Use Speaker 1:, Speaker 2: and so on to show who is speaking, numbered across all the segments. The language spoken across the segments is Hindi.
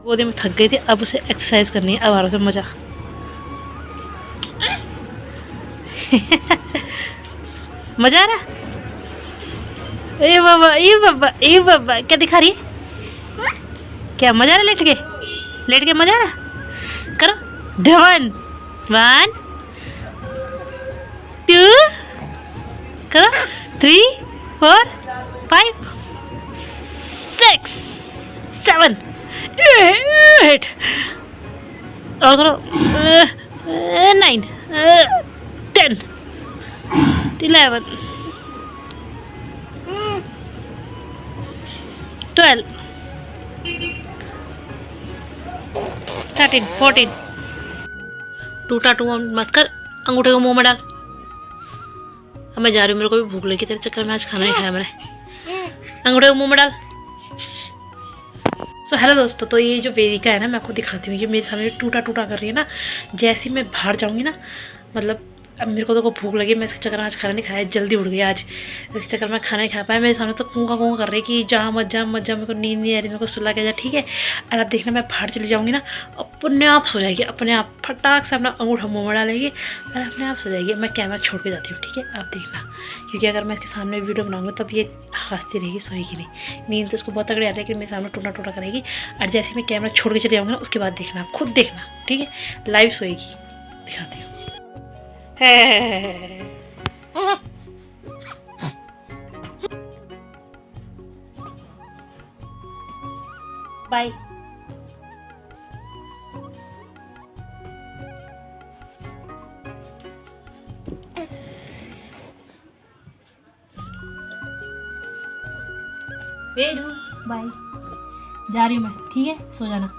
Speaker 1: वो दिन में थक गई थी, अब उसे एक्सरसाइज करनी है। अब आ रहा है मज़ा। मज़ा आ रहा। ए बाबा ए बाबा ए बाबा, क्या दिखा रही है? क्या मज़ा आ रहा लेट के? लेट के मज़ा आ रहा? करो वन 1 2 करो 3 4 5 6 7 8 और करो 9 10 11 12 13 14। टूटा टू मत कर, अंगूठे को मुंह में डाल। अब मैं जा रही हूँ, मेरे को भी भूख लगी तेरे चक्कर में, आज खाना नहीं खाया मैंने। अंगूठे को मुंह में डाल। सो हेलो दोस्तों, तो ये जो वेदिका है ना, मैं आपको दिखाती हूँ। ये मेरे सामने टूटा टूटा कर रही है ना। जैसे ही मैं बाहर जाऊँगी ना, मतलब अब मेरे को तो भूख लगी, मैं इसके चक्कर में आज खाना नहीं खाया, जल्दी उठ गई आज, इसके चक्कर में खाना नहीं खा पाया। मेरे सामने तो कूँका कर रही कि जा मत जा मत जा, मेरे को नींद नहीं आ रही, मेरे को सुला के जा, ठीक है। और अब देखना, मैं बाहर चली जाऊँगी ना, अपने आप सो जाएगी, अपने आप फटाक से अपना अंगूठा मुँह में डालेगी और अपने आप सो जाएगी। मैं कैमरा छोड़ के जाती हूँ, ठीक है, आप देखना। क्योंकि अगर मैं इसके सामने वीडियो बनाऊँगी तब ये हंसती रहेगी, सोएगी नहीं। नींद तो उसको बहुत तगड़ी आ रही है कि मेरे सामने टूटा टूटा करेगी। और जैसे मैं कैमरा छोड़ के चले जाऊँगी ना, उसके बाद देखना, खुद देखना, ठीक है, लाइव सोएगी। दिखाती हूँ। बाय। वेडू बाय, जा रही हूँ मैं, ठीक है, सो जाना।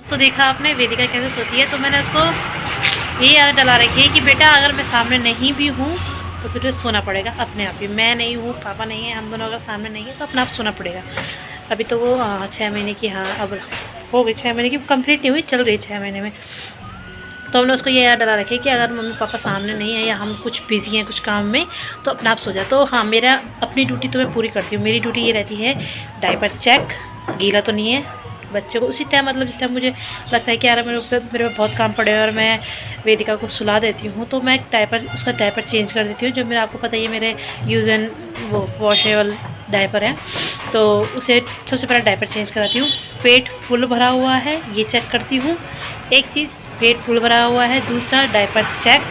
Speaker 1: तो देखा आपने वेदिका कैसे सोती है, तो मैंने उसको यही आदत डला रखी है कि बेटा अगर मैं सामने नहीं भी हूँ तो तुझे सोना पड़ेगा अपने आप ही। मैं नहीं हूँ, पापा नहीं है, हम दोनों अगर सामने नहीं है तो अपने आप सोना पड़ेगा। अभी तो वो 6 महीने की, हाँ अब हो गई 6 महीने की, कंप्लीट नहीं हुई, चल रही 6 महीने में। तो हमने उसको ये याद डला रखी कि अगर मम्मी पापा सामने नहीं है या हम कुछ बिजी हैं कुछ काम में तो अपना आप सो जाए। तो हाँ, मेरा अपनी ड्यूटी तो मैं पूरी करती हूँ। मेरी ड्यूटी ये रहती है डायपर चेक, गीला तो नहीं है बच्चे को उसी टाइम, मतलब जिस टाइम मुझे लगता है कि यार मेरे पे बहुत काम पड़े और मैं वेदिका को सुला देती हूँ तो मैं उसका डायपर चेंज कर देती हूँ। जो मेरा आपको पता ही है मेरे यूज़ एंड वो वॉशेबल डायपर है, तो उसे सबसे पहले डायपर चेंज कराती हूँ। पेट फुल भरा हुआ है ये चेक करती हूँ, एक चीज़ पेट फुल भरा हुआ है, दूसरा डायपर चेक,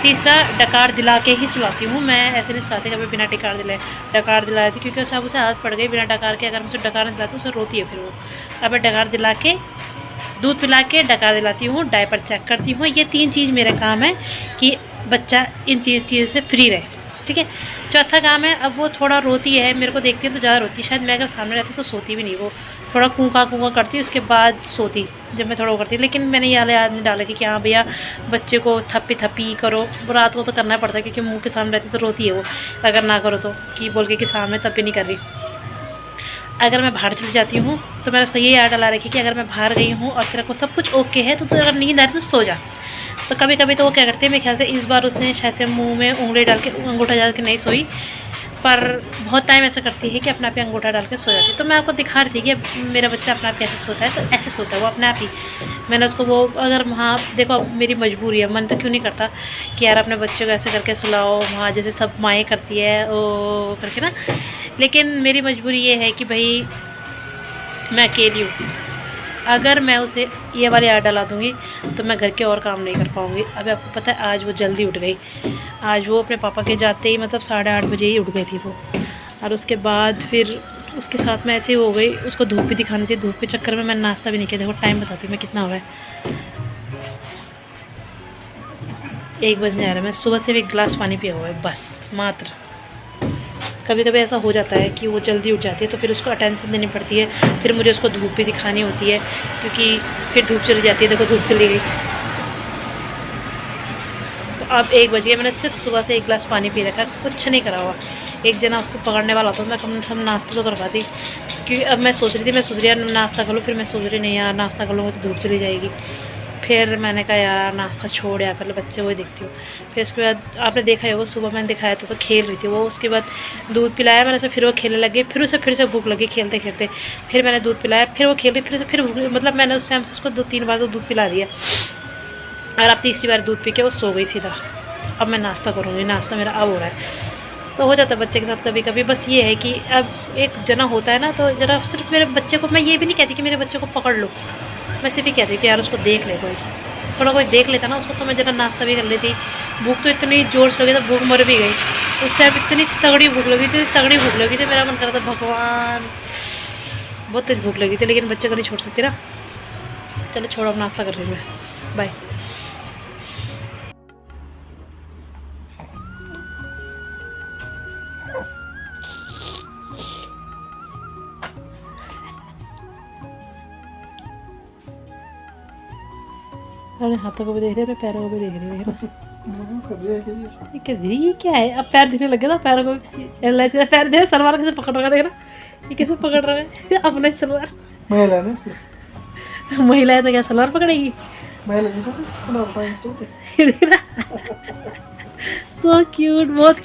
Speaker 1: तीसरा डकार दिला के ही सुलाती हूँ। मैं ऐसे नहीं सुलाती कभी बिना डकार दिलाती, क्योंकि उसे अब उसे आदत पड़ गई बिना डकार के। अगर मुझे डकार नहीं दिलाती उसे रोती है फिर वो। अब मैं डकार दिला के, दूध पिला के, डकार दिलाती हूँ, डायपर चेक करती हूँ। ये 3 चीज़ मेरा काम है कि बच्चा इन 3 चीज़ों से फ्री रहे, ठीक है। चौथा काम है, अब वो थोड़ा रोती है, मेरे को देखती है तो ज़्यादा रोती है। शायद मैं अगर सामने रहती तो सोती भी नहीं, वो थोड़ा कूका करती, उसके बाद सोती जब मैं थोड़ा वो करती। लेकिन मैंने ये याद नहीं डाला कि हाँ भैया बच्चे को थप्पी करो, रात को तो करना पड़ता है क्योंकि मुँह के सामने रहती तो रोती है वो, अगर ना करो तो कि बोल के कि सामने तब भी नहीं कर रही। अगर मैं बाहर चली जाती हूँ तो मैंने उसको ये याद डाला रखी कि अगर मैं बाहर गई हूँ और तेरा को सब कुछ ओके है तो अगर नींद आ रही तो सो जा। तो कभी कभी तो वो क्या करते हैं, मेरे ख्याल से इस बार उसने शायद से मुंह में उंगली डाल के, अंगूठा डाल के नहीं सोई, पर बहुत टाइम ऐसा करती है कि अपने आप ही अंगूठा डाल के सो जाती है। तो मैं आपको दिखा रही थी कि मेरा बच्चा अपने आप कैसे सोता है, तो ऐसे सोता है वो अपने आप ही। मैंने उसको वो, अगर वहाँ देखो अब मेरी मजबूरी है, मन तो क्यों नहीं करता कि यार अपने बच्चे को ऐसे करके सुलाओ वहाँ जैसे सब माएँ करती है ओ करके ना, लेकिन मेरी मजबूरी ये है कि भाई मैं अकेली हूँ। अगर मैं उसे ये वाली आदत डला दूँगी तो मैं घर के और काम नहीं कर पाऊँगी। अभी आपको पता है आज वो जल्दी उठ गई, आज वो अपने पापा के जाते ही मतलब 8:30 बजे ही उठ गई थी वो। और उसके बाद फिर उसके साथ में ऐसे ही हो गई, उसको धूप भी दिखानी थी, धूप के चक्कर में मैंने नाश्ता भी नहीं किया। देखो टाइम बताती हूँ मैं कितना हुआ है, 1 बजने आ रहा है। मैं सुबह से 1 गिलास पानी पिया हुआ है बस मात्र। कभी कभी ऐसा हो जाता है कि वो जल्दी उठ जाती है तो फिर उसको अटेंशन देनी पड़ती है, फिर मुझे उसको धूप भी दिखानी होती है क्योंकि फिर धूप चली जाती है। देखो धूप चली गई। तो अब 1 बज गया, मैंने सिर्फ सुबह से 1 गिलास पानी पी रखा, कुछ नहीं करा हुआ। एक जना उसको पकड़ने वाला था, मैं कम से कम नाश्ता तो करवाती, क्योंकि अब मैं सोच रही थी नाश्ता कर लूँ, फिर मैं सोच रही नहीं यार नाश्ता कर लूँगी तो धूप चली जाएगी। फिर मैंने कहा यार नाश्ता छोड़ यार, पहले बच्चे को ही देखती हूँ। फिर उसके बाद आपने देखा है वो सुबह मैंने दिखाया था तो खेल रही थी वो, उसके बाद दूध पिलाया मैंने उसे, फिर वो खेलने लगी, फिर से भूख लगी खेलते खेलते, फिर मैंने दूध पिलाया, फिर वो खेल रही, फिर भूख, मतलब मैंने उस टाइम से उसको 2-3 बार तो दूध पिला दिया और अब तीसरी बार दूध पी के वो सो गई सीधा। अब मैं नाश्ता करूँगी, नाश्ता मेरा अब हो रहा है। तो हो जाता है बच्चे के साथ कभी कभी। बस ये है कि अब एक जना होता है ना तो जरा सिर्फ मेरे बच्चे को, मैं ये भी नहीं कहती कि मेरे बच्चे को पकड़ लो, मैं सिर्फ ही कहती हूँ कि यार उसको देख ले, कोई थोड़ा कोई देख लेता ना उसको तो मैं ज़रा नाश्ता भी कर लेती। भूख तो इतनी जोर से लगी तो भूख मर भी गई, उस टाइम इतनी तगड़ी भूख लगी थी, मेरा मन कर रहा था भगवान, बहुत तेज भूख लगी थी, लेकिन बच्चे को नहीं छोड़ सकती ना। चलो छोड़ो, अब नाश्ता कर रही हूँ मैं, बाय। अपने हाथों को भी देख रही है, अपने पैरों को भी देख रही है ये क्या है। अब पैर दिखने लगे ना, पैरों को रियलाइज कर, पैर दे, सलवार कैसे पकड़ रहा है, देख रहा ये कैसे पकड़ रहा है अपना सलवार। महिला है तो क्या सलवार पकड़ेगी, सो क्यूट, बहुत